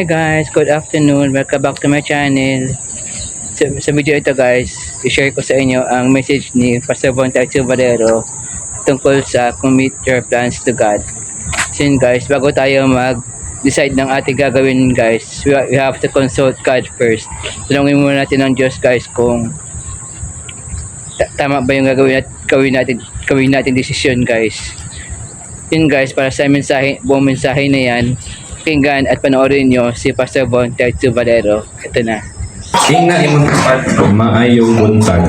Hi guys, good afternoon. Welcome back to my channel. Sa video ito guys, i-share ko sa inyo ang message ni Pastor Von Tights Valero tungkol sa commit your plans to God. So yun guys, bago tayo mag-decide ng ating gagawin guys, we have to consult God first. Tanungin muna natin ng Diyos guys kung tama ba yung gawin natin decision guys. Yun guys, para sa buong mensahe na yan, pakinggan at panoorin nyo si Pastor Von Tights Valero. Ito na. Ingna imong tapat maayong buntag.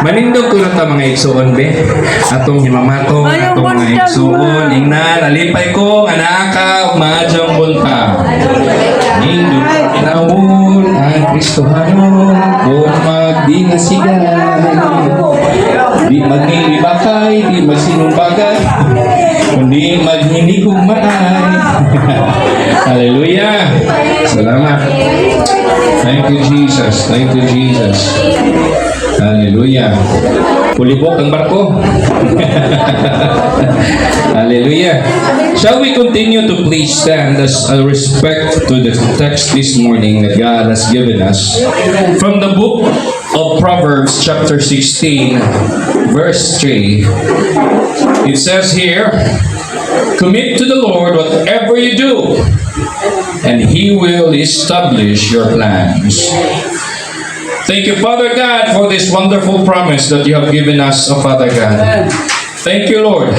Manindog ko na ta mga igsuon be. Atong himamato, atong mga igsuon. Ingna, nalipay ko, nga naa ka, maadyong buntag. Nindog kinawon, ang Kristohanon, kung magdi nga sigan. Di magnilibakay, di magsinumbagay, kundi maghinigong maay. Hallelujah! Salamat. Thank you, Jesus. Thank you, Jesus. Hallelujah. Pulibok ang barko. Hallelujah. Shall we continue to please stand as a respect to the text this morning that God has given us from the book of Proverbs chapter 16 verse 3. It says here, commit to the Lord whatever you do, and He will establish your plans. Thank you, Father God, for this wonderful promise that you have given us, oh Father God. Thank you, Lord,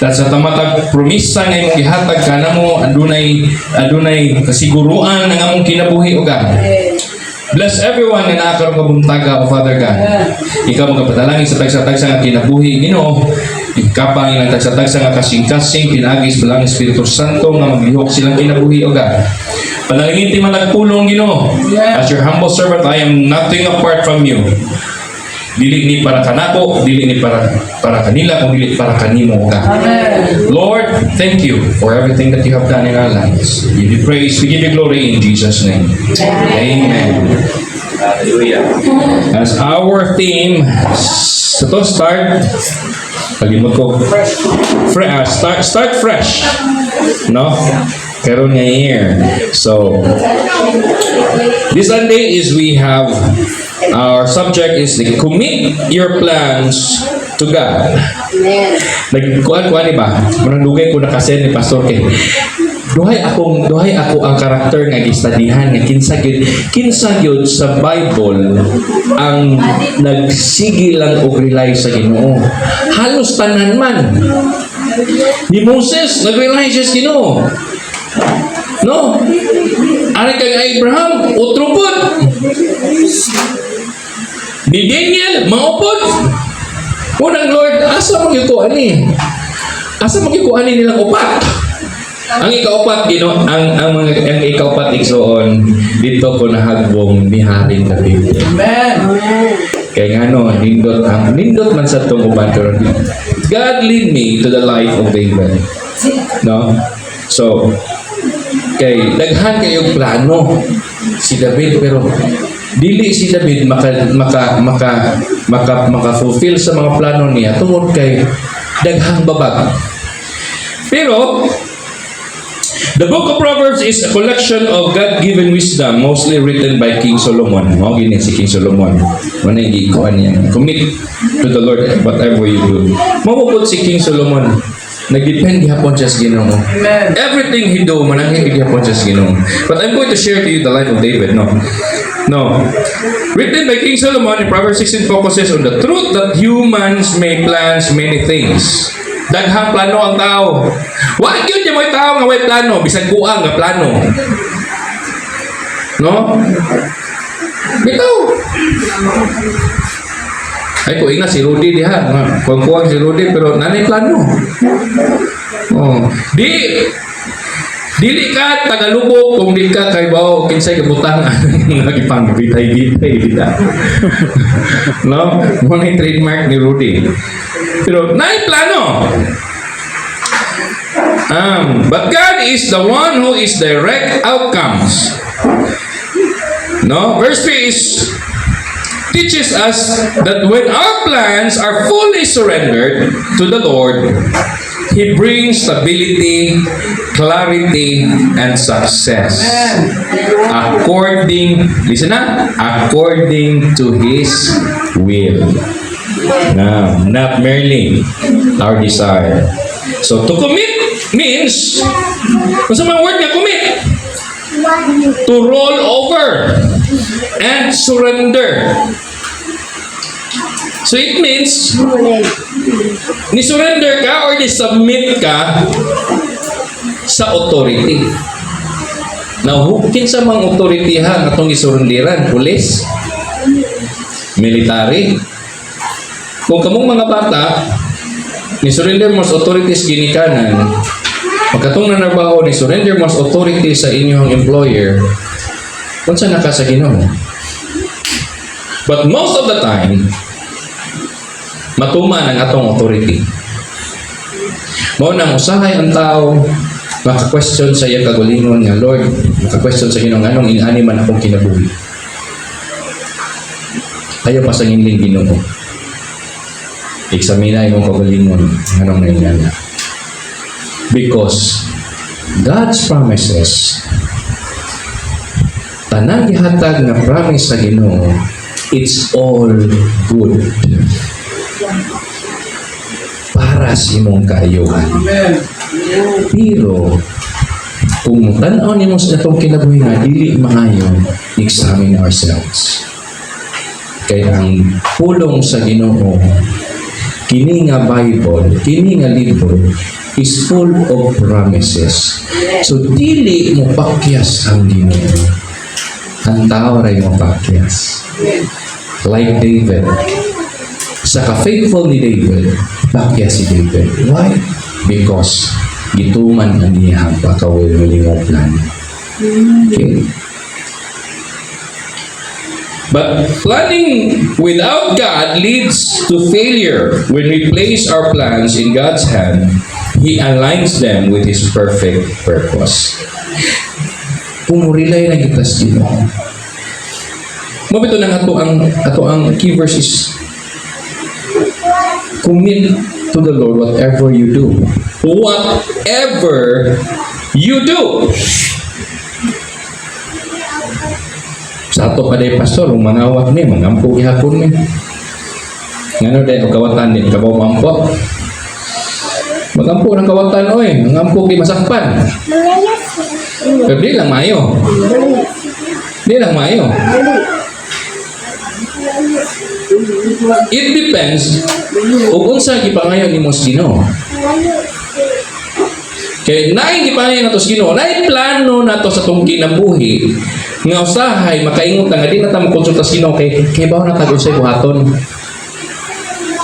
that sa tamatag promisa nga imong gihatag kanamo adunay kasiguruan ng among kinabuhi o God. Bless everyone nga naa karon kabuntaga, oh Father God. Ikaw magapadalangin sa tagsa-tagsa nga kinabuhi, Ginoo. Ikapang ilang tagsa-tagsa nga kasing-kasing pinagis bilang Espiritu Santo nga maglihok silang kinabuhi o God. Panalangin ti managpulong, Ginoo. As your humble servant, I am nothing apart from you. Dili ni para kanako, dili ni para kanila, kung dili para kanimo ka. Lord, thank you for everything that you have done in our lives. We give you praise, we give you glory in Jesus' name. Amen. Hallelujah. As our theme, to start, paglimot ko, start fresh. No? Karon nga year. So, this Sunday is we have our subject is the commit your plans to God. Nagkuan-kuan ba? Murang dugay ko nakasend ni Pastor kay duhay ako ang karakter nga gistadihan nga kinsa gyud sa Bible ang nagsige lang og rely sa Ginoo. Halos tanan man. Ni Moses nag-rely sa Ginoo. No? Ari kang Abraham utrupod. Ni Daniel maupod. Unang Lord, asa mo gyud ko ani? Asa mo gyud ko ani nilang upat? Ang ikaupat, ang ikaupat igsoon dito ko nahagbong ni Haring David. Amen. Kaya nga nindot man sa tong uban karon. God lead me to the life of David. No? So, kay daghan kayong plano si David, pero dili si David maka fulfill sa mga plano niya tungod kay daghang babag. Pero the book of Proverbs is a collection of God-given wisdom, mostly written by King Solomon. Mao gini si King Solomon. Muna gikuan niya. Commit to the Lord whatever you do. Mao si King Solomon. Nagdepend gihapon siya sa Ginoo. Everything he do, manangin gihapon siya sa Ginoo. But I'm going to share to you the life of David. No. Written by King Solomon in Proverbs 16 focuses on the truth that humans may plans many things. Daghang plano ang tao. Wa gyud niya may tao nga way plano, bisan kuang nga plano. No? Bitaw. Ay ko ina si Rudy diha, kuang si Rudy pero nanay plano. Oh, dili ka tagalubog kung di ka kay bao kinsay kabutang lagi pang bitay kita. No? Mo ni trademark ni Rudy. Pero nay plano. But God is the one who is direct outcomes. No? Verse 3 teaches us that when our plans are fully surrendered to the Lord, He brings stability, clarity, and success. Listen na, according to His will. Now, not merely our desire. So, to commit means, ano mga word niya, commit? To roll over and surrender. So it means, ni-surrender ka or ni-submit ka sa authority. Now, kinsa mang authority ha atong isurrenderan? Pulis? Military? Kung kamong mga bata, ni-surrender mo sa authorities ginikanan, pagkatong nanarbaho, ni-surrender mo sa authority sa inyong employer, kung saan naka sa Ginoo? But most of the time, matuman ang atong authority. Mao nang usahay ang tao maka-question sa iya kagalingon nga Lord, maka-question sa Ginoo nganong inani man akong kinabuhi. Ayaw pa sa nginding Ginoo. Eksamina imong kagalingon nganong naingana. Because God's promises, tanang gihatag nga promise sa Ginoo, it's all good para sa imong kaayuhan. Pero kung tan-aw nimo sa atong kinabuhi nga dili maayo, examine ourselves. Kaya ang pulong sa Ginoo, kini nga Bible, kini nga libro is full of promises. So dili mo pakyas ang Ginoo. Ang tao ray mo pakyas. Like David, sa ka-faithful ni David, bakya si David. Why? Because gituman ang iyang pagkawilingong plan. Okay. But planning without God leads to failure. When we place our plans in God's hand, He aligns them with His perfect purpose. Kung relay na kita sa Ginoo, mabito na ato ang key verse is commit to the Lord whatever you do. Whatever you do. Sa ato pa day pastor, manawag ni, mangampo gihapon ni. Ngano day, o kawatan din, kabaw mampo. Magampo ng kawatan, oy, mangampo di masakpan. Pero di lang mayo. Di lang mayo. It depends kung unsa gipangayon nimo sa Ginoo. Kay naay gipangayon nato sa Ginoo, naay plano nato sa tong kinabuhi nga usahay makaingot nga di na ta mo konsulta sa Ginoo kay bawo na tag unsay buhaton.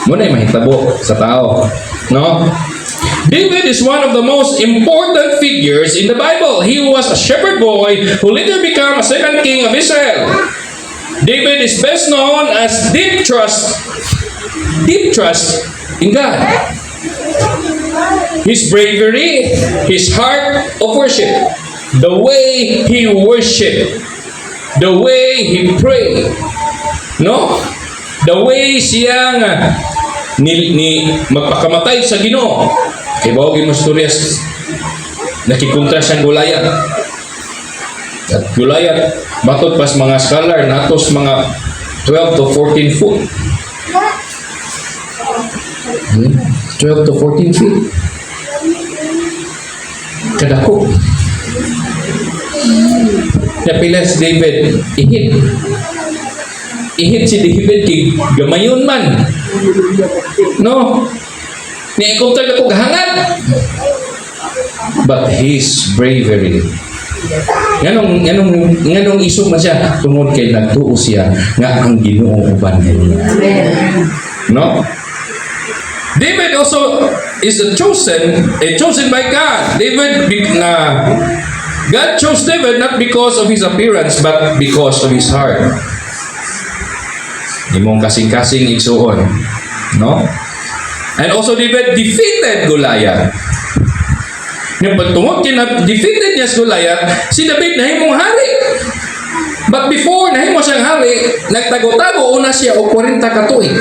Mo na mahitabo sa tao, no? David is one of the most important figures in the Bible. He was a shepherd boy who later became a second king of Israel. David is best known as deep trust in God. His bravery, his heart of worship, the way he worshiped, the way he prayed, no? The way siya nga ni magpakamatay sa Ginoo. Kay bawag mo storyas nakikontra siyang Goliath. At Goliath, batot pas mga scholar, natos mga 12 to 14 foot. 12 to 14 feet. Kadako. Napila si David, ihit si David kay gamayon man. No? Niikontra na ko gahangan. But his bravery, nganong isog man siya tungod kay nagtuo siya nga ang Ginoo uban niya. No? David also is chosen by God. God chose David not because of his appearance but because of his heart. Imong kasing-kasing igsuon, no? And also David defeated Goliath. Yung pagtungod defeated niya si Goliath, si David nahimong hari. But before nahimo siyang hari, nagtago-tago una siya o 40 ka tuig.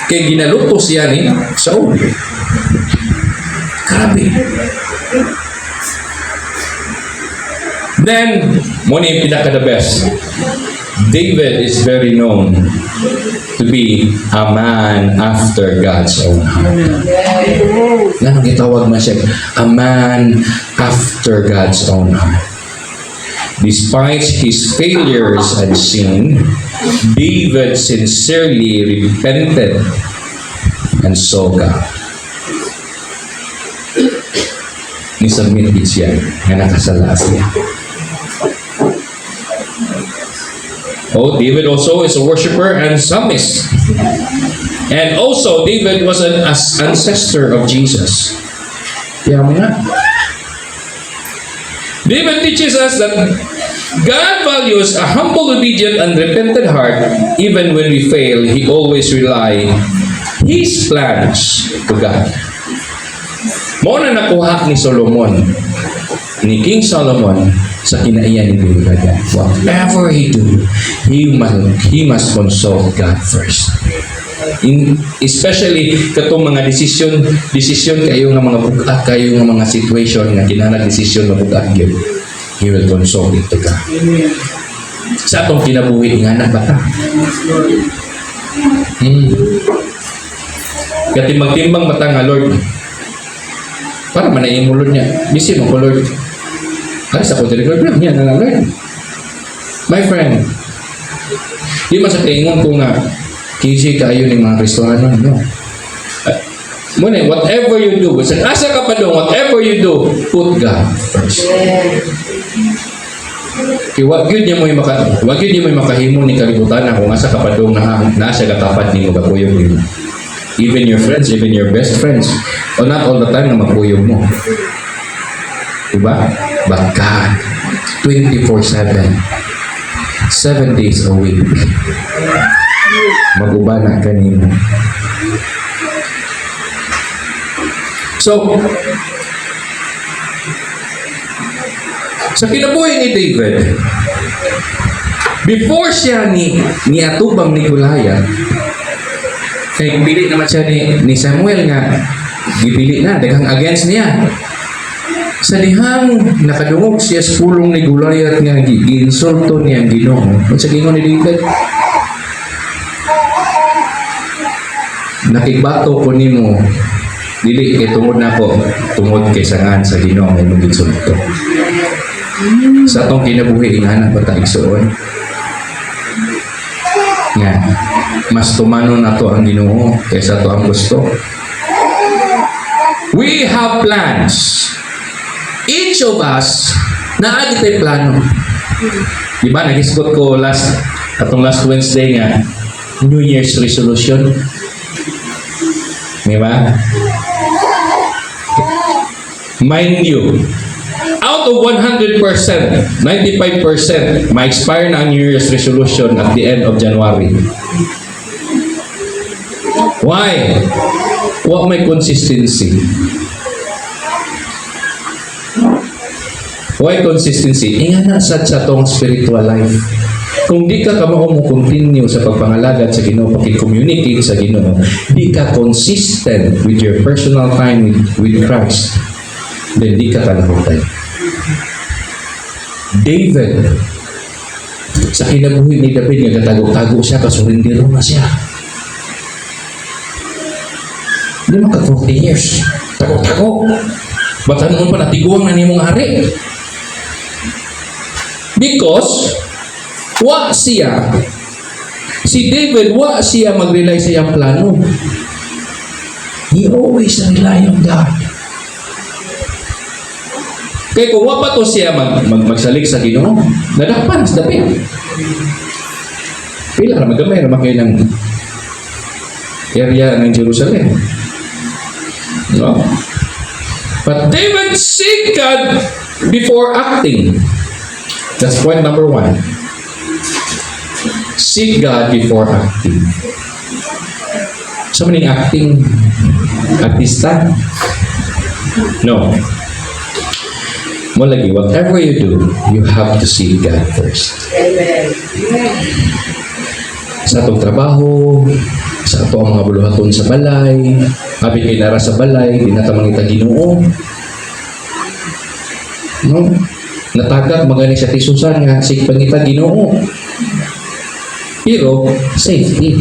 Kay ginaluto siya ni Saul. Grabe. Then, muna yung pinaka the best. David is very known to be a man after God's own heart. Ganun itawag man siya, a man after God's own heart. Despite his failures and sin, David sincerely repented and saw God. Nisubmit siya na nakasala siya. Oh, David also is a worshiper and psalmist. And also, David was an ancestor of Jesus. Kaya mo nga. David teaches us that God values a humble, obedient, and repentant heart. Even when we fail, He always rely His plans to God. Mo na nakuha ni Solomon, ni King Solomon, sa kinaiyan ni David. Whatever he do, he must consult God first. Especially katong mga desisyon kayo nga mga bugat, kayo nga mga situation nga kinahanglan desisyon na bugat gyud, he will consult it to God. Sa atong kinabuhi nga na bata. Kati magtimbang bata nga, Lord, para manayin mo Lord niya, busy mo ko Lord. Ay, sa ko dili Lord niya na Lord. My friend, di man sa kaingon ko nga KJ kayo ng mga Kristiyano, no? Muna, whatever you do, asa ka pa doon, whatever you do, put God first. Okay, wag yun niya mo makahimo ni kalibutan na kung asa ka pa doon na nasa katapat ni mo kakuyog mo. Even your friends, even your best friends, o not all the time na makuyog mo. Diba? But God, 24/7, 7 days a week, mag-ubana kanino. So, sa kinabuhi ni David, before siya ni atubang ni Goliath, kaya pili naman siya ni Samuel nga, gipili na, daghang against niya. Sa dihang nakadungog siya sa pulong ni Goliath nga, ginsulto niya ang Ginoo. Kung sa gingon ni David, nakigbato ko nimo, dili kay tungod nako, tungod kay sangan sa Ginoo nga imong ginsulto. Sa atong kinabuhi ingana bata igsuon. Nga, mas tumano na to ang Ginoo kaysa to ang gusto. We have plans. Each of us naagi tay plano. Di ba nagisgot ko last Wednesday nga New Year's resolution. Di ba? Mind you, out of 100%, 95% ma-expire na ang New Year's resolution at the end of January. Why? What may consistency? Why consistency? Ingana sa tong spiritual life. Kung di ka kamao mo continue sa pagpangalagad sa Ginoo, pag-communicate sa Ginoo, di ka consistent with your personal time with Christ, then di ka kalahutan. David, sa kinabuhi ni David nga gatago-tago siya, kasurindiro na siya. Hindi maka 40 years. Tago-tago. Ba't ano pa natiguang na nimong hari? Because, si David, siya mag-rely sa iyang plano. He always rely on God. Kaya kung pa to siya magsalig sa Ginoo, nadakpan sa dapit. Pila na magamay naman kayo ng area ng Jerusalem. No? But David seek God before acting. That's point number 1. Seek God before acting. So many acting? Artista? No. Mo lagi, whatever you do, you have to seek God first. Amen. Sa atong trabaho, sa ato ang mga buluhaton sa balay, abi kay nara sa balay, di na ta mangita Ginoo. No? Natagak magani sa tisusan nga sig pangita Ginoo. Pero safety.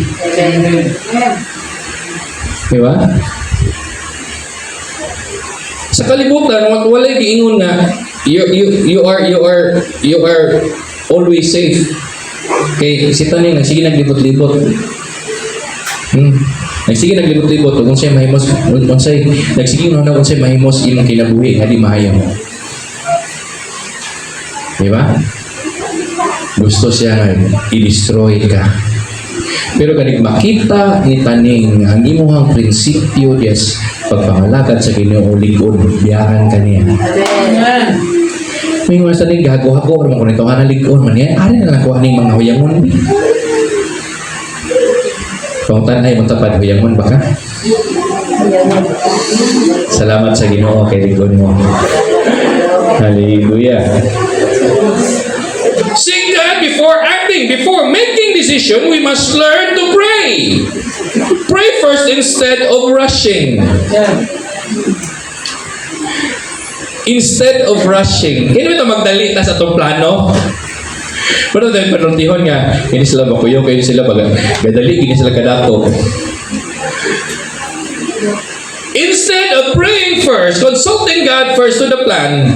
Di ba? Sa kalibutan, walay giingon nga you are always safe. Kay si taning nagsige naglibot-libot. Nagsige naglibot-libot kung say mahimos unsay nagsige no na unsay mahimos imong kinabuhi nga di maayo. Di ba? Gusto siya nga i-destroy ka. Pero kanig makita ni taning ang imuhang prinsipyo yes pagpangalagad sa Ginoo likod biyaran kaniya. May mga saning gago-hago mo kung ito nga nalikod man yan ari na lang kuha ning mga huyangon. Pangtan ay matapad huyangon baka. Salamat sa Ginoo kay likod mo. Hallelujah. Seek God before acting, before making decision, we must learn to pray. Pray first instead of rushing. Instead of rushing. Kaya ito magdali ta sa itong plano. Pero dahil panuntihon nga, hindi sila bakuyo, kaya sila gadali, hindi sila kadato. Instead of praying first, consulting God first to the plan,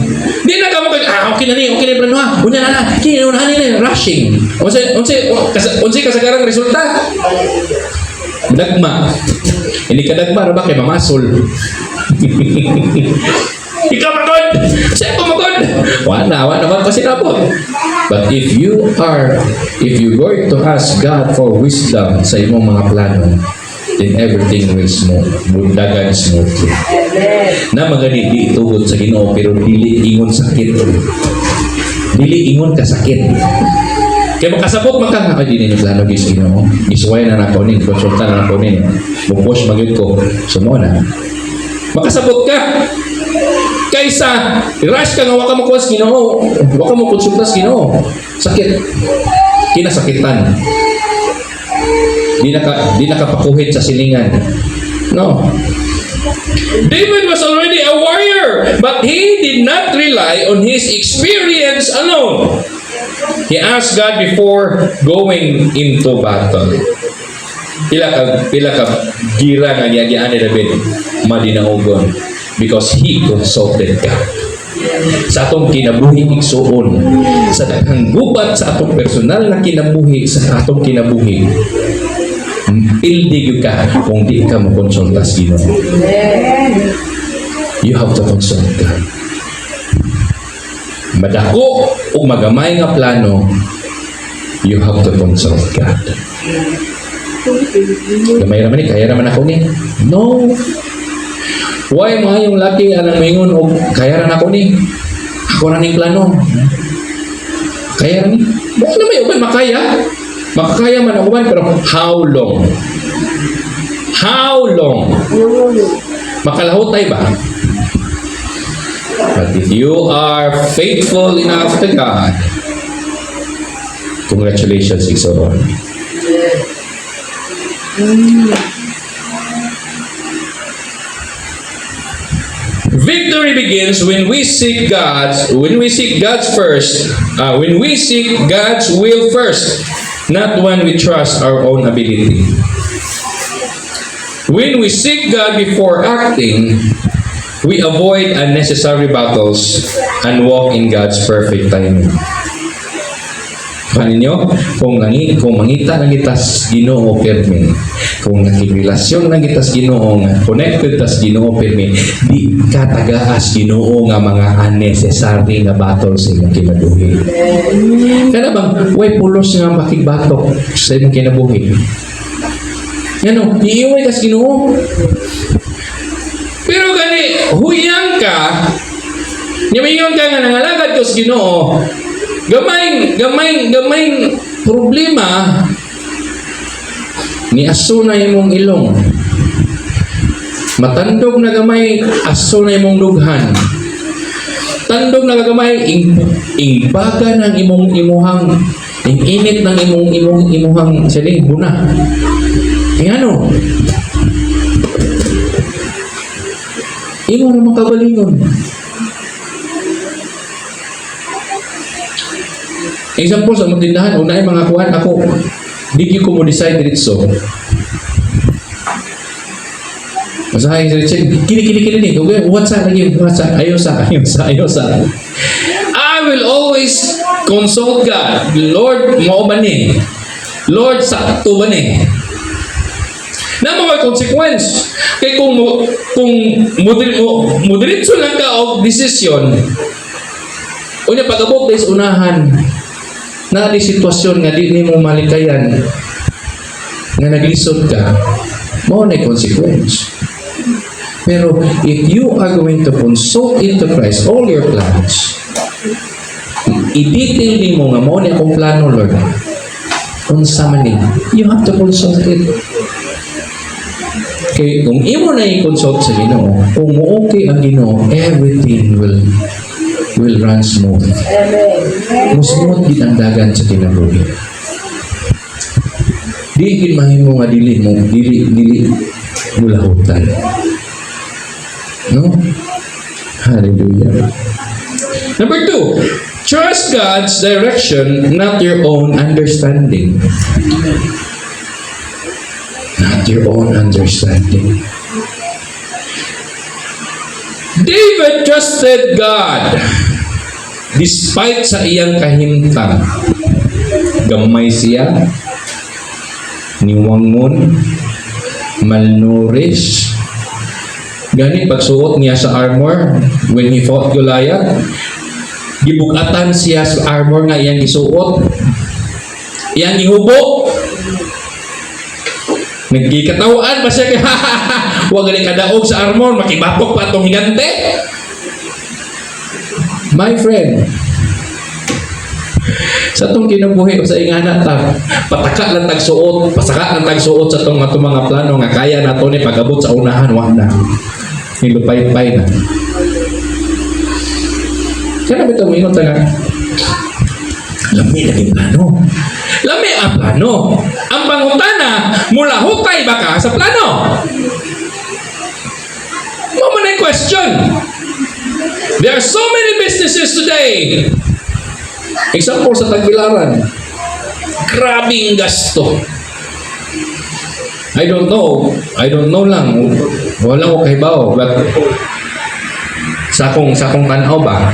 di na ka okay na yung plano ha, unya na, kinunahan nila, rushing. Unsay kasagarang resulta? Dagma. Hindi ka dagma, ba kay mamasol. Ikaw magod! Siya pumagod! Wala man kasi napot. But if you're going to ask God for wisdom sa imong mga plano, then everything will dagan smoothly. Na magani di tugod sa Ginoo pero dili ingon sakit. Dili ingon ka sakit. Kaya makasabot man ka nga di ninyo plano gis Ginoo. Isuway na nako ning konsulta na nako ning. Bukos magyud ko. Sumo na. Makasabot ka. Kaysa rush ka nga wa ka mo kuwas Ginoo. Wa ka mo konsulta sa Ginoo. Sakit. Kinasakitan. Di nakapakuhit sa silingan. No. David was already a warrior, but he did not rely on his experience alone. He asked God before going into battle. Pila ka gira nga giagian ni David madinaugon because he consulted God. Sa atong kinabuhi igsuon, sa daghang gubat sa atong personal na kinabuhi, sa atong kinabuhi, pildi ka kung di ka makonsulta sa Ginoo. You have to consult God. Madako o magamay nga plano, you have to consult God. Gamay naman ni, kaya naman ako ni. No. Why mga yung laki anang mingon o kaya na ako ni? Ako na ning plano. Kaya na ni? Bakit naman yung makaya? Makakaya man ako man, pero how long? How long? Makalahutay ba? But if you are faithful enough to God, congratulations, Igsoron. Victory begins when we seek God's will first, not when we trust our own ability. When we seek God before acting, we avoid unnecessary battles and walk in God's perfect timing. Paninyo, kung mangita ng itas Ginoo permi, kung nakiprelasyon ng itas Ginoo nga connected tas Ginoo permi, di ka tagaas Ginoo nga mga unnecessary nga battle sa imong kinabuhi. Kana bang way pulos nga makigbatok sa imong kinabuhi? Ano, iiway kas Ginoo. Pero gani huyang ka, nimayon ka nga nangalagad ko sa Ginoo. Gamay problema ni aso na imong ilong. Matandog na gamay aso na imong dughan. Tandog na gamay ingbaga ng imuhang init ng imuhang siling buna. Ano? Imo naman kabalingon. Example sa mga tindahan, una mga kuhan ako, di ko mo decide diretso. Masahay sa Richard, kini ni, what's that lagi, ayosa. I will always consult God. Lord, mo ba ni? Lord, sakto ba ni? Na mga consequence. Kaya kung moderate lang ka o desisyon, o niya pag-abot dahil sa unahan, na di sitwasyon nga di mo malikayan, nga naglisod ka, mo na consequence. Pero if you are going to consult into Christ all your plans, i-detail ni mo nga mo na akong plano, Lord, unsa man ni, you have to consult it. Okay, kung imo na i-consult sa Ginoo, kung mo-okay ang Ginoo, everything will run smooth. Musmooth din ang dagan sa kinabuhi. Di gid mahimo nga dili mulahutan. No? Hallelujah. Number 2, trust God's direction, not your own understanding. Not your own understanding. David trusted God despite sa iyang kahimtang. Gamay siya, niwangon, malnourished. Ganit pagsuot niya sa armor when he fought Goliath. Gibugatan siya sa armor nga iyang isuot. Iyang ihubo. Nagkikatawaan pa siya, huwag galing kadaog sa armor, makibatok pa itong higante. My friend, sa itong kinabuhi o sa ingana ta, pataka lang tagsuot, pasaka lang tagsuot sa itong mga plano nga kaya na ito ni pag-abot sa unahan, wag na. Nilupay-pay na. Kaya na ito, mingon ta nga, lami naging plano. Lami ang plano. Ang pangutana, mula hukay ba ka sa plano? Mo na yung question. There are so many businesses today. Example sa Tagbilaran. Grabing gasto. I don't know lang. Wala ko kahibaw. But sa akong tanaw ba?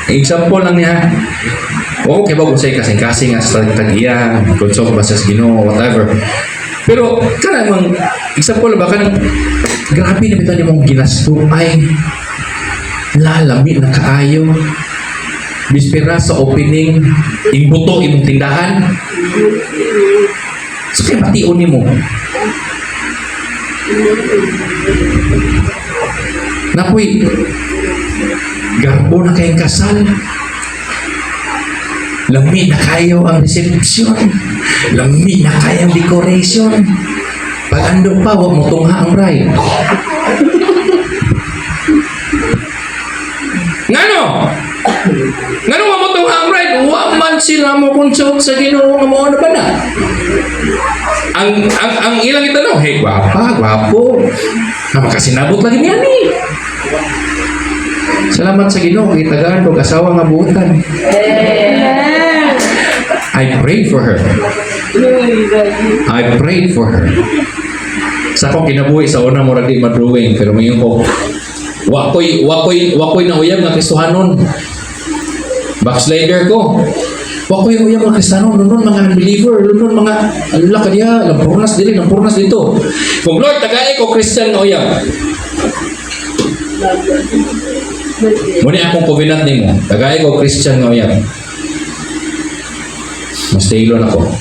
Example lang niya. Oo, kaya ba kung sa'yo kasing-kasing sa tag-iya, consult ba sa Ginoo, whatever. Pero, ka namang, example ba, ka nang, grabe na bitaw niyo mong ginasto, ay, lalami na kaayo. Bispera sa opening, imbuto, imong tindahan. So, kaya matiun ni mo. Napoy, garbo na kayong kasal. Lami na kayo ang reception. Lami na kayo ang decoration. Pag ando pa, huwag mo tungha ang bride. Ngano? Ngano huwag mo tungha ang bride? Huwag man sila mo consult sa Ginoo nga mo ano ba na? Ang ilang itanong, hey, gwapa, gwapo. Makasinabot lagi niyan eh. Salamat sa Ginoo, itagaan ko kasawa nga buutan. I prayed for her. I prayed for her. Sa akong kinabuhi sa una mo di madruwing, pero ngayon ko wakoy na uyab nga Kristohanon. Backslider ko. Wakoy uyab nga Kristohanon, nun mga unbeliever, nun mga ala kadiya, lampurnas dito. Kung Lord tagay ko Christian nga uyab. Muna akong covenant nimo, tagay ko Christian nga uyab. Mas tailon ako.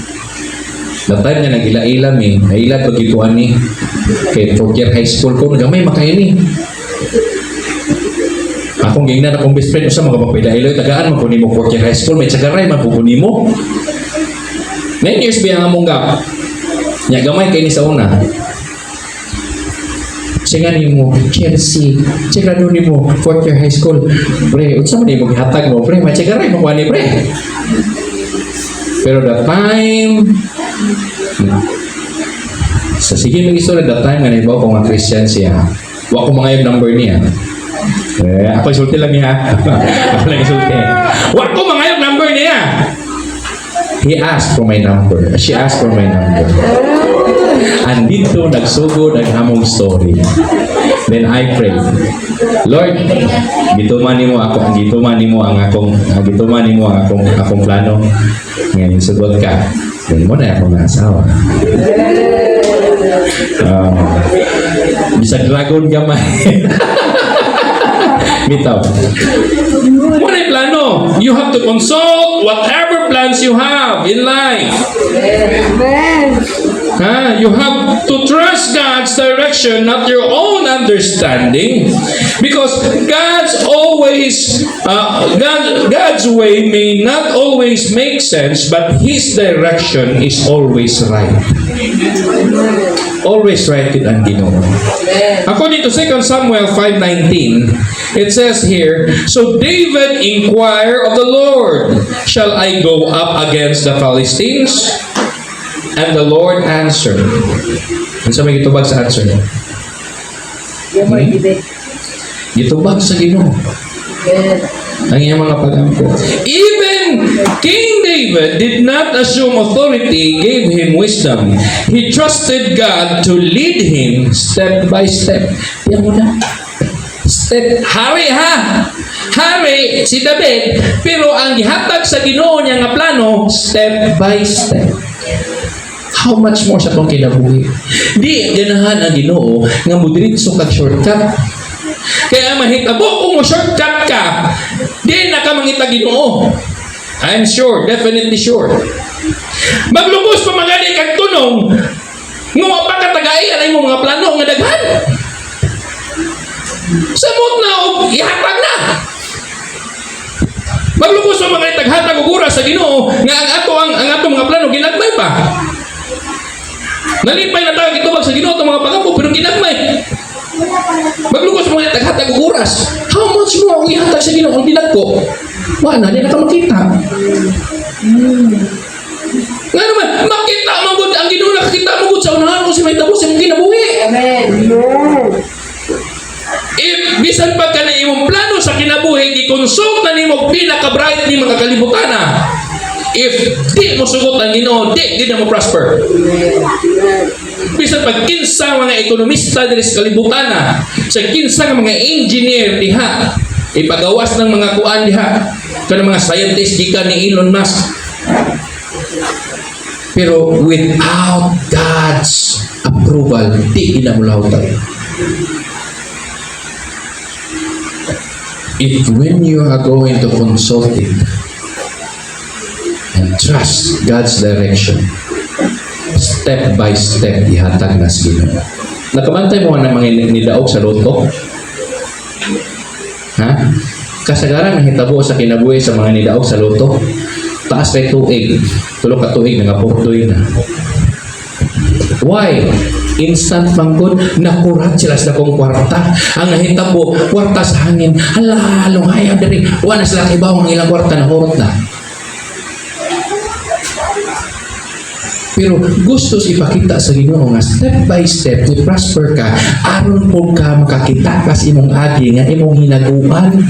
That time nga nag-ila-ila mi, naila ko gituan ni kay Fortier High School ko, nagamay makain ni. Akong gingnan akong best friend sa mga papailailo, tagaan magkunin mo Fortier High School, may tsagaray magkukunin mo. 9 years ba ang among gap? Nya gamay kay ni sa una. Siya ni mo, Chelsea, tsagano ni mo, Fortier High School. Pre, unsa man ni mo gihatag mo, pre, may tsagaray mo kuani pre. Pero the time So sige mag-istorya that time nga naibaw ko nga Christian siya. Wa ko mga yung number niya. Ako isulti lang niya. Ako lang isulti. Wa ko mga yung number niya. He asked for my number. She asked for my number. Andito nagsugod ang among story. Then I prayed, Lord, gituman nimo ako, gituman nimo ang akong plano. Ngayon sugod ka. Then mo na akong asawa. Bisa dragon gamay. Bitaw. Muna yung plano. You have to consult whatever plans you have in life. You have to trust God's direction, not your own understanding, because God's way may not always make sense, but His direction is always right. Always right with ang Ginoo. According to 2 Samuel 5:19, it says here, so David inquired of the Lord, shall I go up against the Philistines? And the Lord answered. Ano sa may gitubag sa answer niya? Gitubag sa Ginoo. Ang iyang mga pag-ampo. Even King David did not assume authority, gave him wisdom. He trusted God to lead him step by step. Yan mo na. Step. Hari ha! Hari si David, pero ang gihatag sa Ginoo niya nga plano, step by step. How much more sa itong kinabuhi? Di ganahan ang Ginoo nga mudiritso kag shortcut. Kaya mahitabo kung mo shortcut ka, di na ka mangita Ginoo. I'm sure, definitely sure. Maglubos pa mga di kag tunong, nga mapakatagay alay mo mga plano nga daghan. Samot na o ihatag na. Maglubos pa mga itaghatag og oras sa Ginoo nga ang ato mga plano ginagmay pa. Nalipay na tayo gitubag sa Ginoo itong mga pag-ampo pero ginagmay. Maglugos mo yung taghatag og oras. How much mo ang ihatag sa Ginoo ang dilag ko? Wala, di na ka makita. Nga naman, makita magod ang Ginoo, nakakita magod sa unahan kung si may tapos yung kinabuhi. Amen. If bisan pag ka na imong plano sa kinabuhi, i-consult na nimo pinaka-bright ni mga kalibutan na. If di mo sugot ang Ginoo, di na mo prosper. Bisan pag kinsa mga ekonomista diri sa kalibutan na, sa kinsa nga mga engineer diha, ipagawas ng mga kuan diha, kanang mga scientist gikan ni Elon Musk. Pero without God's approval, di ginamulahutan. If when you are going to consult it and trust God's direction, step by step ihatag na sa Ginoo. Nakamantay mo na mga nidaog sa loto? Ha? Kasagaran ng hitabo sa kinabuhi sa mga nidaog sa loto. Taas kay tuig. Tulog ka tuig nga portoy na. Why? Instant manggod, nakurat sila sa kong kwarta. Ang nahitabo, kwarta sa hangin. Hala, lungayaw dari. Wala sila kibaw ang ilang kwarta na hurot na. Pero gusto ipakita sa Ginoo nga step by step to prosper ka aron po ka makakita kas imong agi nga imong hinaguan.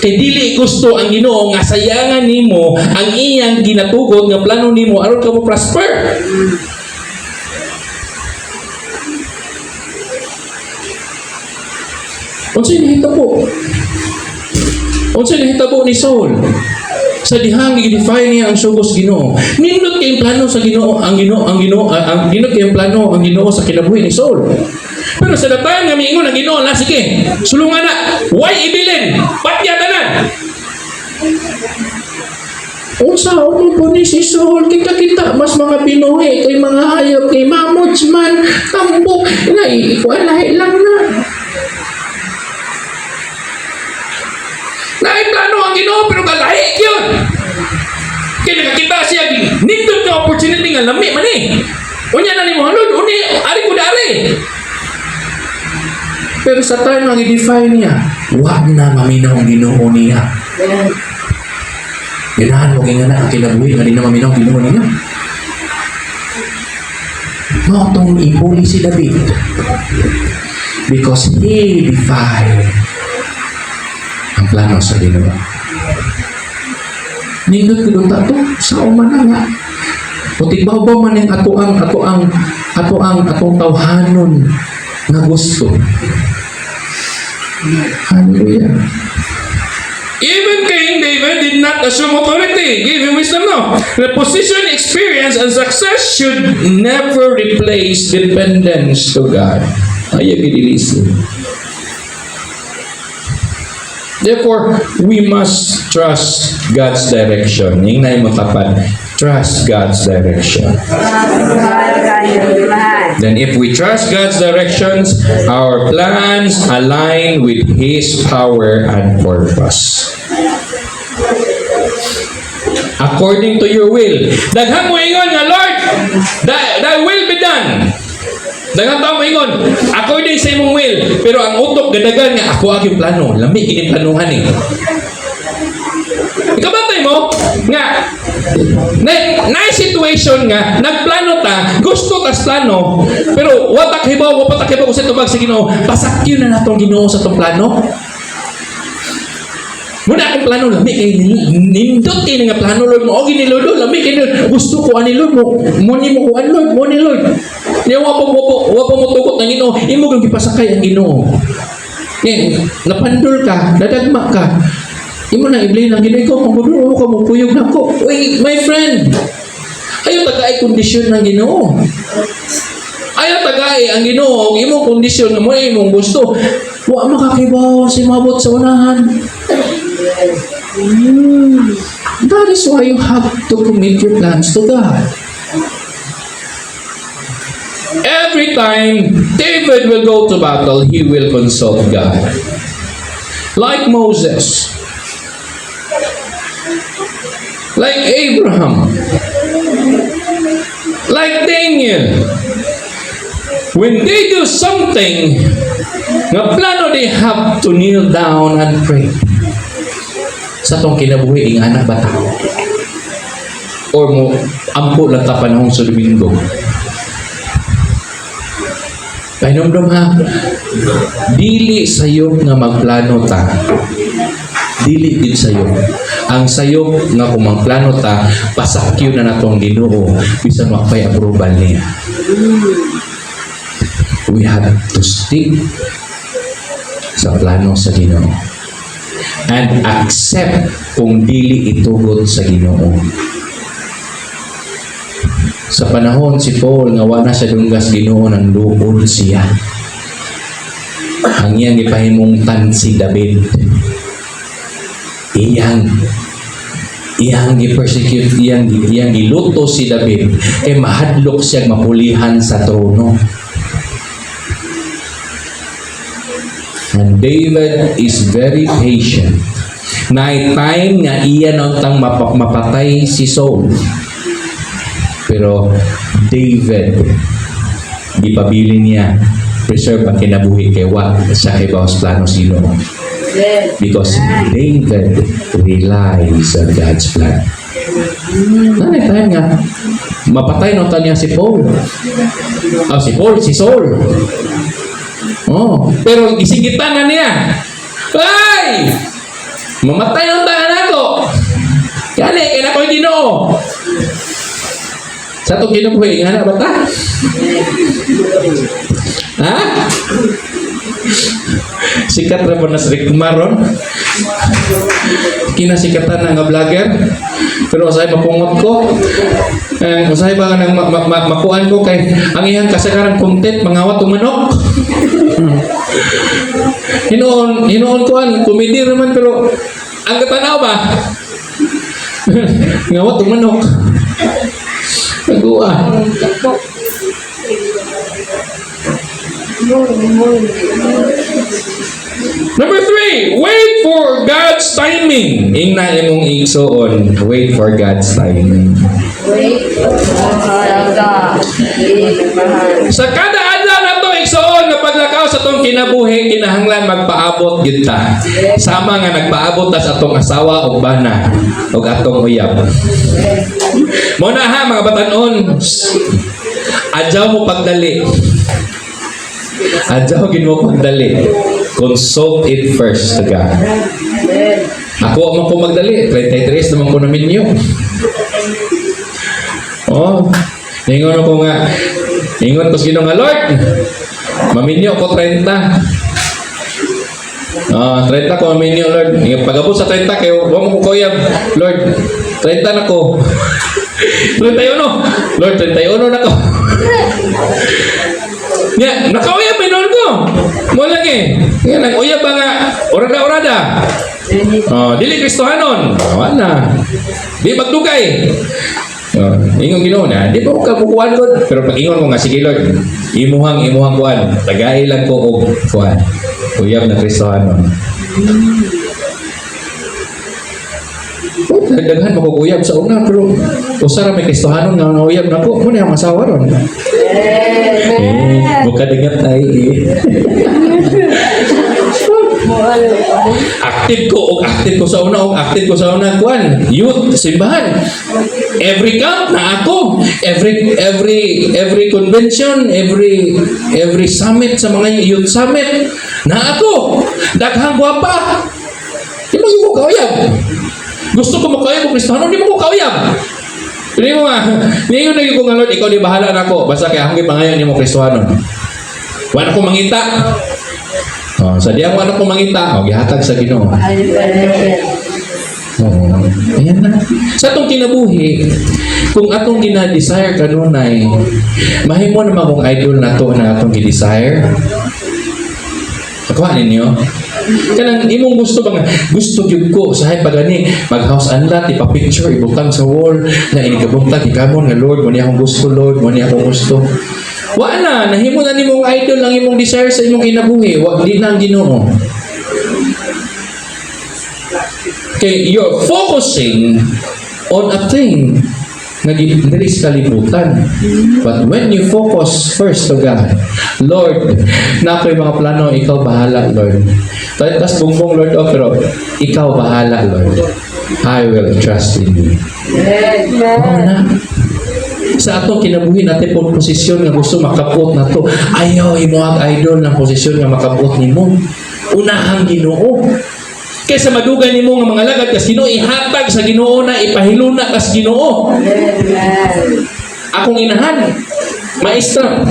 Kay dili gusto ang Ginoo nga sayangan nimo ang iyang ginatugot nga plano nimo aron ka mo prosper. Unsay nahitabo? Unsay nahitabo ni Saul? Sa dihang i-define niya ang sugos Ginoo. Nindot kay plano sa Ginoo, ang nindot kay plano ang Ginoo sa kinabuhi ni Saul. Pero sa datayan nga miingon ang Ginoo na sige, sulungan na. Why ibilin? Patya tanan. Unsa mo po ni si Saul kita mas mga Pinoy kay mga hayop kay mamots man tambok na lahi lang na. Lahi plano ang Ginoo pero kalahi yun. Kaya nakakita siya nindot nga opportunity nga lami man eh. Unya na ni mo halun, uni ari ko dari. Pero sa time nga i-define niya, wag na maminaw ang Ginoo niya. Ganahan mo kaya na ang kinabuhi nga di na maminaw ang Ginoo niya. Mao tong ipuli si David. Because he defied ang plano sa Ginoo. Nindot ko ta to sa umana nga. Puti ba man ang atong tawhanon nga gusto. Hallelujah. Even King David did not assume authority, gave him wisdom. No. The position, experience, and success should never replace dependence to God. Ayaw ginilisip. Therefore, we must trust God's direction. Yung na yung matapad. Trust God's direction. Then if we trust God's directions, our plans align with His power and purpose. According to your will. Daghang mo ingon nga, Lord, thy will be done. Daghang tao mo ingon, according sa imong will. Pero ang utok gadagan nga, ako ang plano. Lami, kiniplanuhan eh. Ikabantay mo, nga, na situation nga, nagplano ta, gusto tas plano, pero watak hibaw, wapatak hibaw sa tubag sa Ginoo, pasakyo na natong Ginoo sa itong plano. Muna akong plano, lami kay nindot kayo nga plano, Lord mo, o gini Lord, lami kayo, gusto ko ani Lord mo, muni mo ko ani Lord, muni Lord. Yung wapang mo tukot ng Ginoo, imo kang ipasakay ang Ginoo. Napandol ka, nadagma ka, imo na iblay ng Ginoo, ikaw, pagbudulo ka mo, kuyog na ko. Wait, my friend, ayaw tagay kondisyon ng Ginoo. Ayaw tagay ang Ginoo, imong kondisyon mo, imong gusto. Wa makakibaw si mabot sa unahan. That is why you have to commit your plans to God. Every time David will go to battle, he will consult God. Like Moses. Like Abraham. Like Daniel. When they do something, nga plano, they have to kneel down and pray. Sa tong kinabuhi, ing anak bata. Or mo, ampo lang ta panahong sa Domingo. Painomdom ha, dili sayop nga magplano ta. Dili din sayop. Ang sayop nga kung magplano ta, pasakyo na natong Ginoo, bisan makapay approval niya. We have to stick sa plano sa Ginoo and accept kung dili itugot sa Ginoo. Sa panahon si Paul nga wala sa dunggas Ginoo, nang luod siya. Ang iyang ipahimungtan si David, iyang i-persecute, iyang giluto si David, kay mahadlok siya mapulihan sa trono. And David is very patient. Na time nga iya nang mapatay si Saul. Pero David, gipabilin niya, preserve ang kinabuhi kay wa sa ibawas plano sino. Because David relies on God's plan. Na time nga, mapatay nung niya si Paul. Si Saul. Oh, pero isigitan na niya. Ay! Mamatay ng tahan ako. Kani, kaya ko Ginoo. Sa itong kinubuhi, nga na ba ta? Ha? Sikat na po na sa Maron. Kinasikatan na nga vlogger. Pero usahay mapungot ko. Usahay ba nga nang makuan ko kay ang iyang kasagaran content, mangawat umanok. Hinoon ko an, komedi naman, pero ang katanaw ba? Ngawat umanok. Nagua. Number 3, wait for God's timing. Ing na imong igsoon, wait for God's timing. Sa kada adlaw na to igsoon nga paglakaw sa tong kinabuhi, kinahanglan magpaabot gyud ta. Sama nga nagpaabot ta sa atong asawa ug bana ug atong uyab. Mo na ha mga batan-on. adyaw mo pagdali. Adyaw gid mo pagdali. Consult it first to God. Ako man ko magdali, 33 naman ko namin yun. Oh, ningon ako nga, ningon ko sino nga, Lord, maminyo ko 30. 30 ko maminyo, Lord. Pag-abot sa 30, kayo, huwag mo ko kuyab, Lord, 30 na ko. 31, Lord, 31 na ko. Nga, nakauyab may noon ko. Mo lagi. Nga, nag-uyab ba nga, orada-orada. Dili Kristohanon. Wala. Di magdugay. Ingon Ginoo na, di ba ko kabukuan ko? Pero pag ingon ko nga, sige Lord, imuhang kuan. Tagay lang ko og kuan. Uyab na Kristohanon. Daghan mo ko uyab sa una, pero usara may Kristohanon nga uyab na ko. Muna yung masawa ron. Buka dengat tayo active ko sa una kuan youth simbahan every camp na ako every convention every summit sa mga youth summit na ako daghang gwapa di mo ko kauyab gusto ko makauyab ko Kristiyano di mo ko kauyab. Hindi mo nga, hindi ko nga Lord, ikaw di bahala na ako. Basta kaya hanggang pangayon niyo mo Kristohanon. Wala ko mangita. Sa diya mo ano ko mangita, gihatag sa Ginoo. Ayan na. Sa atong kinabuhi, kung atong gina-desire kanunay, mahimo naman kung idol na to na atong gi-desire. Nakuha ninyo? Kanang imong gusto ba nga gusto gyud ko sahay pagani mag-house unlat ipa-picture ibutang sa wall na inigabuntag ikamon nga Lord mo ni akong gusto Lord mo ni akong gusto wala nahimo na nimong idol lang imong desire sa imong kinabuhi wa di na ang Ginoo. Okay, you're focusing on a thing na dili sa kalibutan. But when you focus first to God, Lord, na ako'y mga plano, ikaw bahala, Lord. Tapos bumbong, Lord, pero ikaw bahala, Lord. I will trust in you. Na. Sa atong kinabuhi natin po posisyon nga gusto makapot na to. Ayaw, imuhag idol ng posisyon nga makapot ni mo. Unahang Ginoo. Kaysa madugay nimo nga mga lagad kas Ginoo ihatag sa Ginoo na ipahiluna kas Ginoo. Akong inahan, maestra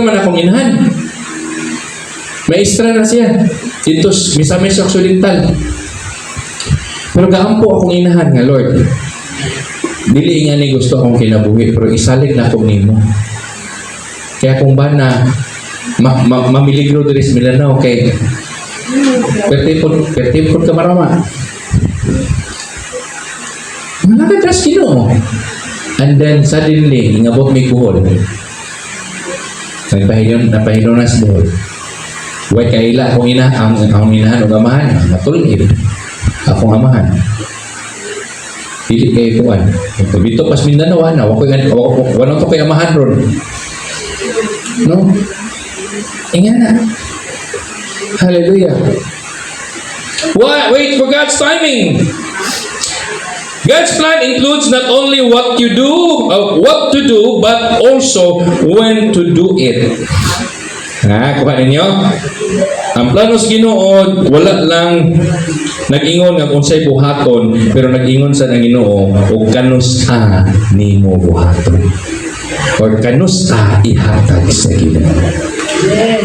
man akong inahan. Maestra na siya. Dito Misamis Occidental. Pero gaampo akong inahan nga Lord. Dili nga ni gusto akong kinabuhi pero isalig na akong nimo. Kaya kung ba na mamiligro diri sa Mindanao kay pertipon ka marama. Nakakas Ginoo. And then suddenly, ingabot may buhol. Napahilon na sa buhol. Huwag kaila akong ang inahan o amahan. Matulid. Akong amahan. Pili kayo kuwan. Dito pas Mindanao, walang to kayo amahan ron. No? Inga na. Hallelujah. Wait for God's timing. God's plan includes not only what to do, but also when to do it. Kuha ninyo? Ang plano sa Ginoo, wala lang nag-ingon nga kung sa'y buhaton, pero nag-ingon sa ng Ginoo, o kanusta ni mo buhaton. Or kanusta ihatag sa Ginoo.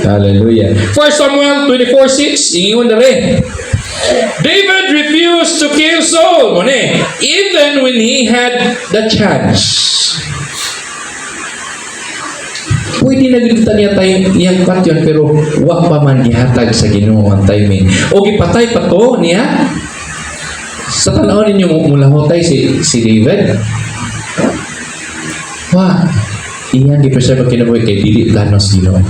Hallelujah. 1 Samuel 24:6, ingon na rin. David refused to kill Saul, even when he had the chance. Pwede na gito niya tayo niyang patyon, pero wa pa man ihatag sa Ginoo ang timing. O gipatay pa to niya. Sa tanaw ninyo mulahotay si David. Wa, iyan di pa siya magkinabuhi kay dili planos Ginoo.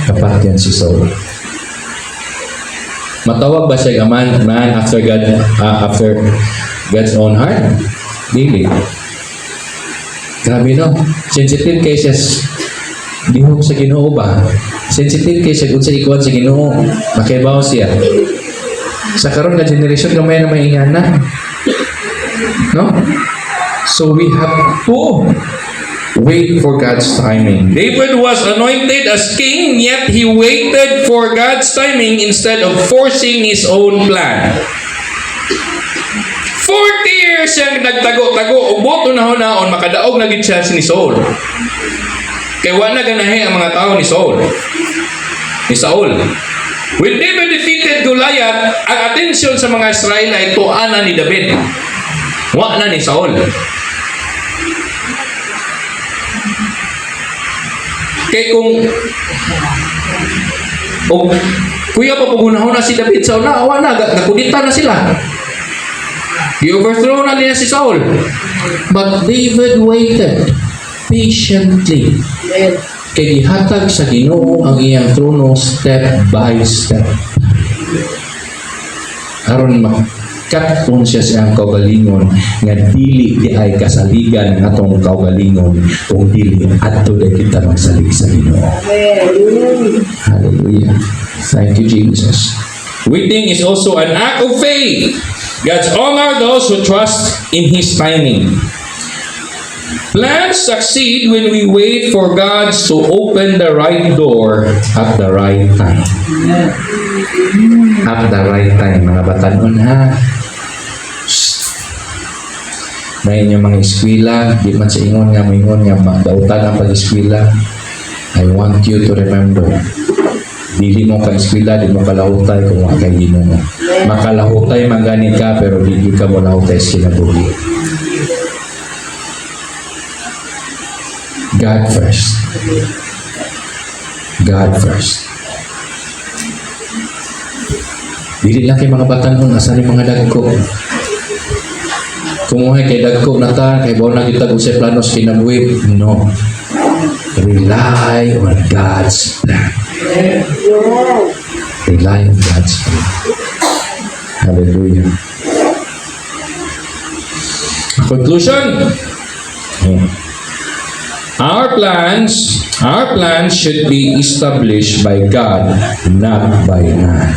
Kapat yan si Saul. Matawag ba siya man after God's own heart? Dili. Grabe no. Sensitive cases. Dihog sa Ginoo ba? Sensitive cases kung sa ikuan sa Ginoo. Makibaw siya. Sa karon nga generation gamay na may ingana. No? So we have to Wait for God's timing. David was anointed as king, yet he waited for God's timing instead of forcing his own plan. 40 years siyang nagtago-tago, ubot unahon-naon, makadaog na gid siya ni Saul. Kaya wala ganahe ang mga tao ni Saul. When David defeated Goliath, ang atensyon sa mga Israelite tuana ni David. Wa na ni Saul. Kaya kung kuya pa pagunahon na si David sa una, awa na, nakudita na sila. I-overthrow na niya si Saul. But David waited patiently. Kaya gihatag sa Ginoo ang iyang trono step by step. Aron makatpon siya sa iyang kaugalingon nga dili di ay kasaligan ng atong kaugalingon o dili adto na kita magsalig sa Ginoo. Hallelujah. Thank you, Jesus. Waiting is also an act of faith. God's honor those who trust in His timing. Plans succeed when we wait for God to open the right door at the right time. At the right time, mga batanon ha. Na inyong mga eskwela, di man sa ingon nga, dautan ang pag-eskwela. I want you to remember, dili mo ka eskwela, di mo kalahutay kung wala kay Ginoo. Makalahutay mangani ka, pero dili ka mo lahutay sa kinabuhi. God first. God first. Dili lang kay mga batanon, asa ni mga dagko. Kumuhay kay dagko na ta, kay bawa na kita kung sa planos kinabuhi. No. Rely on God's plan. Rely on God's plan. Hallelujah. Conclusion. Our plans should be established by God, not by man.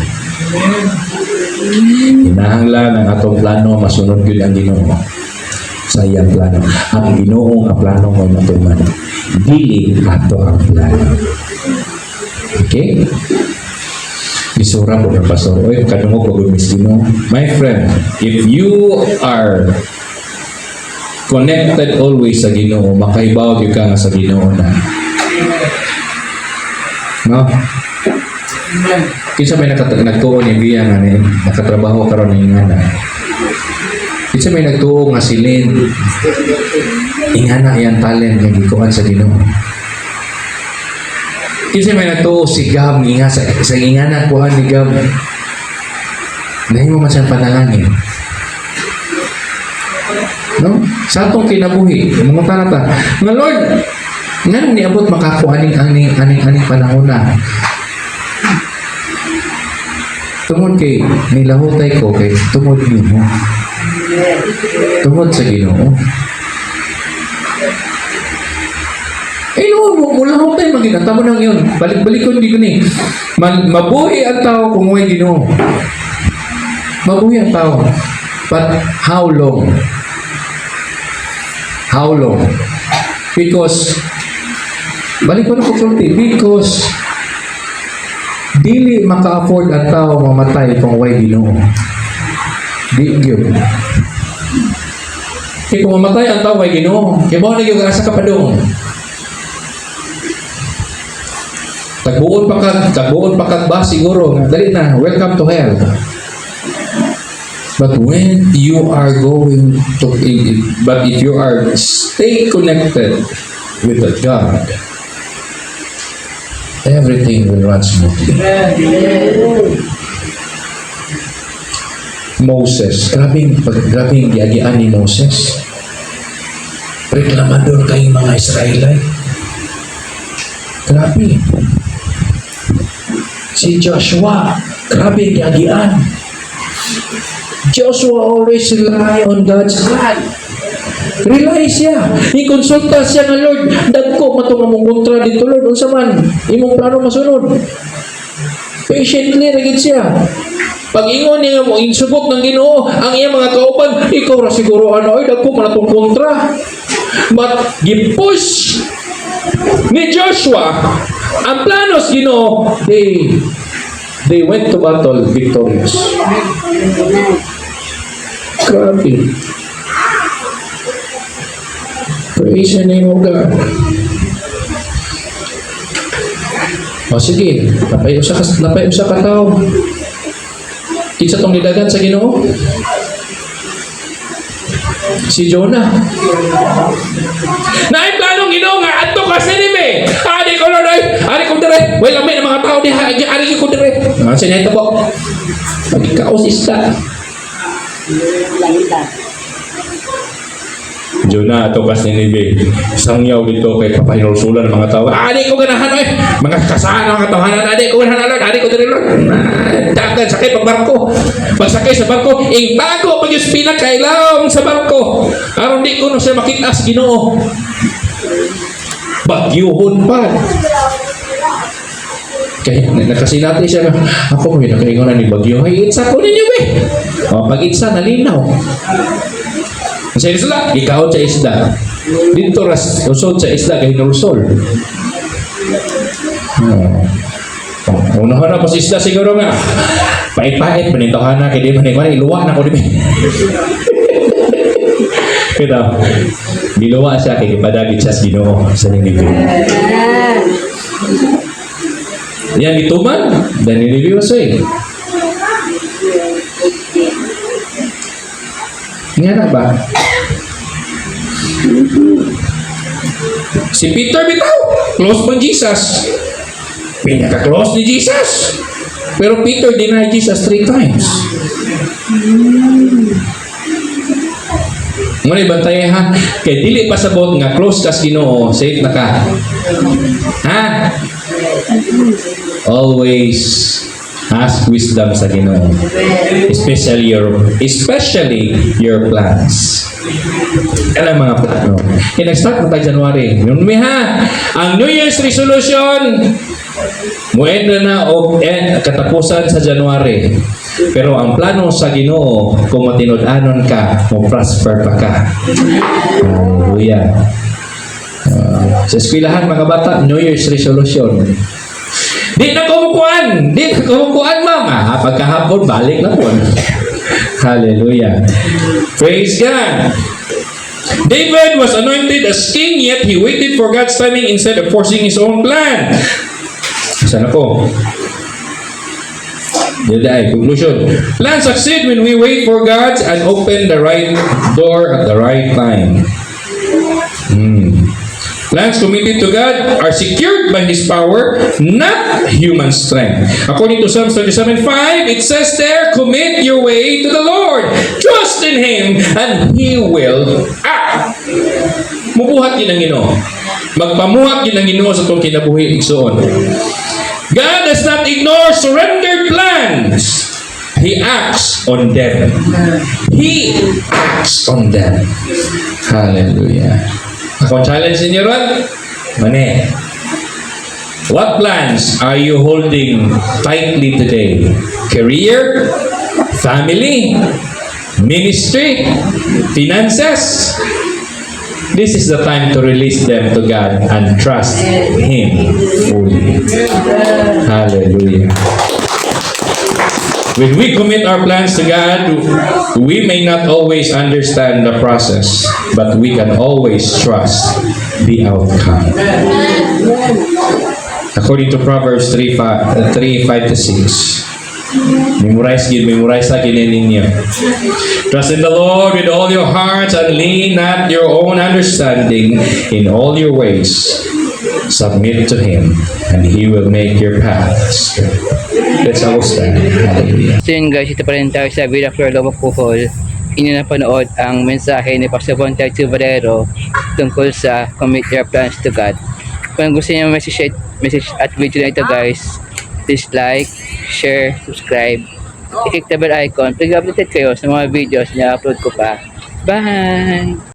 Hinahanglan ang atong plano, masunod yun ang Ginoo sa iyang plano. Ang Ginoo ang plano mo matuman. Dili ato ang plano. Okay? Isura po ng pastor. Oy, kadungog pag Ginoo. My friend, if you are connected always sa Ginoo, makaibaw gyud ka nga sa Ginoo na. No? Kinsa may nagtuo ni Bia nga ni nakatrabaho karon ni ingana. Kinsa may nagtuo nga silin. Ingana iyang talent nga gikuan sa Ginoo. Kinsa may nagtuo si Gab nga sa ingana kuan ni Gab. Nahimo man siyang panalangin. No? Sa atong kinabuhi, mga tanata, nga Lord, nga niabot makakuaning aning panahon na. Tungod kay nilahutay ko kay tungod nimo. Tungod sa Ginoo. No, mulahutay magina tamo nang yun. Balik-balikon di guni. Mabuhi ang tao kung may Ginoo. Mabuhi ang tao. But how long? How long? Because balik ko na kusulti, because dili maka-afford ang tao mamatay kung way Ginoo. Di gyud. Kaya kung mamatay ang tao way Ginoo, kaya mo na yung asa ka pa doon. Tagbuon pa kag ba siguro, dali na, welcome to hell. But when you are going to, but if you are stay connected with the God, everything will run smoothly. Moses, grabing giagian ni Moses. Reklamador kayong mga Israelite. Grabe. Si Joshua, grabe giagian. Joshua always rely on God's plan. Rely siya. I-consulta siya ng Lord. Dagko matong among kontra dito, Lord. Unsa man, imong plano masunod. Patiently, rigid siya. Pag ingon niya mo, insubok ng Ginoo, ang iyang mga kauban, ikaw ra siguro ano, ay dagko man atong kontra. But gipush ni Joshua ang planos Ginoo, they went to battle victorious. Grabe. Praise the name of God. O sige, napay usa ka tao. Kinsa tong nidagan sa Ginoo? Si Jonah. Naay planong Ginoo nga adto ka sa Ninive. Ari ko dire. Way lamay ng mga tao diha, ari ko dire. Sa nito po. Magikaos isda. Jonah ato kas Ninive. Sangyaw dito kay papahinulsulan ng mga tao. Ari ko ganahan mga kasana mga tahanan. Ari ko ganahan. Ari ko dire. Dagan sakay pag barko. Pagsakay sa barko, tago pag yung pinakailawang sa barko. Aron di ko no siya makita sa Ginoo. Bagyuhon pa. Kaya nakasinati siya na, ako may nakaingonan ni Bagyo. Ay, itsa ko ninyo O, pag itsa, nalinaw. Sa isla, ikaw sa isda. Dito ras, usod sa isda, kahit nurusol. Unahan na po sa isda siguro nga. Pait-pait, panintohan na, kaya di man iluwa na ko di ba? Kita, biluwa siya, kaya padagit siya sa Ginoo sa Ninive. Yan ituman, dan Ninive usay. Nga na ba? Si Peter bitaw, close mo Jesus. Pinaka-close ni Jesus. Pero Peter denied Jesus 3 times. Ngunit bantay ha, kay dili pa sabot nga close kas Ginoo, safe na ka. Ha? Always ask wisdom sa Ginoo. Especially your plans. Kaya mga plano. Nag-start na tayo January. Yun ha, ang New Year's resolution, muenda na o katapusan sa January. Pero ang plano sa Ginoo, kung matinud-anon ka, mo prosper pa ka. Hallelujah. Sa eskwelahan mga bata, New Year's resolution. Di na kumukuan, mama. Pagkahapon, balik na po. Hallelujah. Praise God. David was anointed as king, yet he waited for God's timing instead of forcing his own plan. Sana po. Conclusion. Plans succeed when we wait for God and open the right door at the right time. Plans committed to God are secured by His power, not human strength. According to Psalms 37:5, it says there, commit your way to the Lord. Trust in Him, and He will act. Mubuhat yun ang Ginoo. Magpamuhat yun ang Ginoo sa itong kinabuhi igsoon. God does not ignore surrendered plans. He acts on them. He acts on them. Hallelujah. Ako challenge ninyo ron? Mane. What plans are you holding tightly today? Career? Family? Ministry? Finances? This is the time to release them to God and trust Him fully. Hallelujah. When we commit our plans to God, we may not always understand the process, but we can always trust the outcome. According to Proverbs 3:5-6. Memorize lagi ninyo. Trust in the Lord with all your hearts and lean not your own understanding. In all your ways submit to Him, and He will make your path straight. Let's all stand. Hallelujah. So yun guys, ito pa rin tayo sa Villa Flor Lobo Puhol. Inyo na panood ang mensahe ni Pastor Von Tiago Valero tungkol sa commit your plans to God. Kung gusto niyo message at video na ito guys, please like, share, subscribe, i-click the bell icon para updated kayo sa mga videos na upload ko pa. Bye!